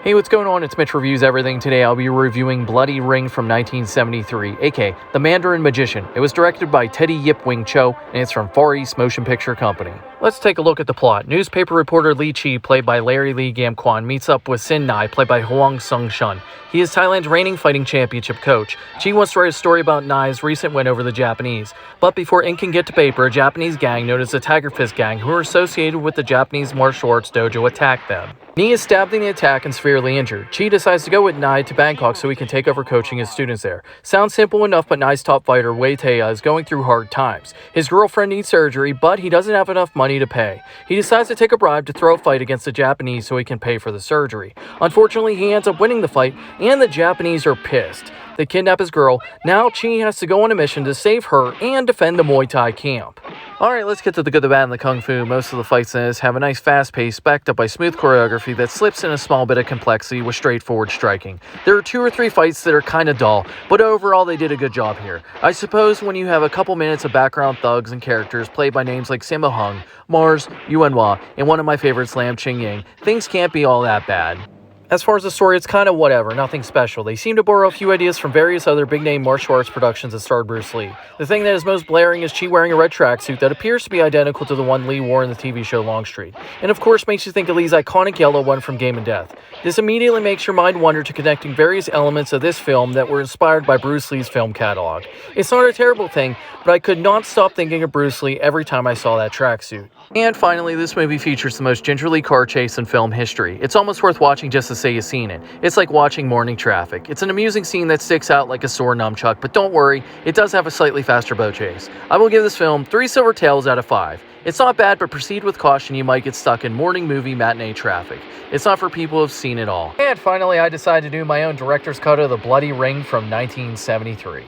Hey, what's going on? It's Mitch Reviews Everything. Today I'll be reviewing Bloody Ring from 1973, aka The Mandarin Magician. It was directed by Teddy Yip Wing-Cho, and it's from Far East Motion Picture Company. Let's take a look at the plot. Newspaper reporter Lee Chi, played by Lee Gam-Kwan, meets up with Sin Nai, played by Huang Tsung-Hsun. He is Thailand's reigning fighting championship coach. Chi wants to write a story about Nai's recent win over the Japanese. But before ink can get to paper, a Japanese gang known as the Tiger Fist Gang, who are associated with the Japanese martial arts dojo, attack them. Ni is stabbed in the attack and severely injured. Chi decides to go with Nai to Bangkok so he can take over coaching his students there. Sounds simple enough, but Nai's top fighter, Wei Taeya, is going through hard times. His girlfriend needs surgery, but he doesn't have enough money to pay. He decides to take a bribe to throw a fight against the Japanese so he can pay for the surgery. Unfortunately, he ends up winning the fight, and the Japanese are pissed. They kidnap his girl. Now Chi has to go on a mission to save her and defend the Muay Thai camp. Alright, let's get to the good, the bad, and the kung fu. Most of the fights in this have a nice fast pace, backed up by smooth choreography that slips in a small bit of complexity with straightforward striking. There are 2 or 3 fights that are kinda dull, but overall they did a good job here. I suppose when you have a couple minutes of background thugs and characters played by names like Sammo Hung, Mars, Yuen Wah, and one of my favorites, Lam Ching-Ying, things can't be all that bad. As far as the story, it's kind of whatever, nothing special. They seem to borrow a few ideas from various other big-name martial arts productions that starred Bruce Lee. The thing that is most blaring is Chi wearing a red tracksuit that appears to be identical to the one Lee wore in the TV show Longstreet, and of course makes you think of Lee's iconic yellow one from Game of Death. This immediately makes your mind wander to connecting various elements of this film that were inspired by Bruce Lee's film catalog. It's not a terrible thing, but I could not stop thinking of Bruce Lee every time I saw that tracksuit. And finally, this movie features the most gingerly car chase in film history. It's almost worth watching just to say you've seen it. It's like watching morning traffic. It's an amusing scene that sticks out like a sore nunchuck, but don't worry, it does have a slightly faster boat chase. I will give this film 3 silver tails out of 5. It's not bad, but proceed with caution, you might get stuck in morning movie matinee traffic. It's not for people who've seen it all. And finally, I decided to do my own director's cut of The Bloody Ring from 1973.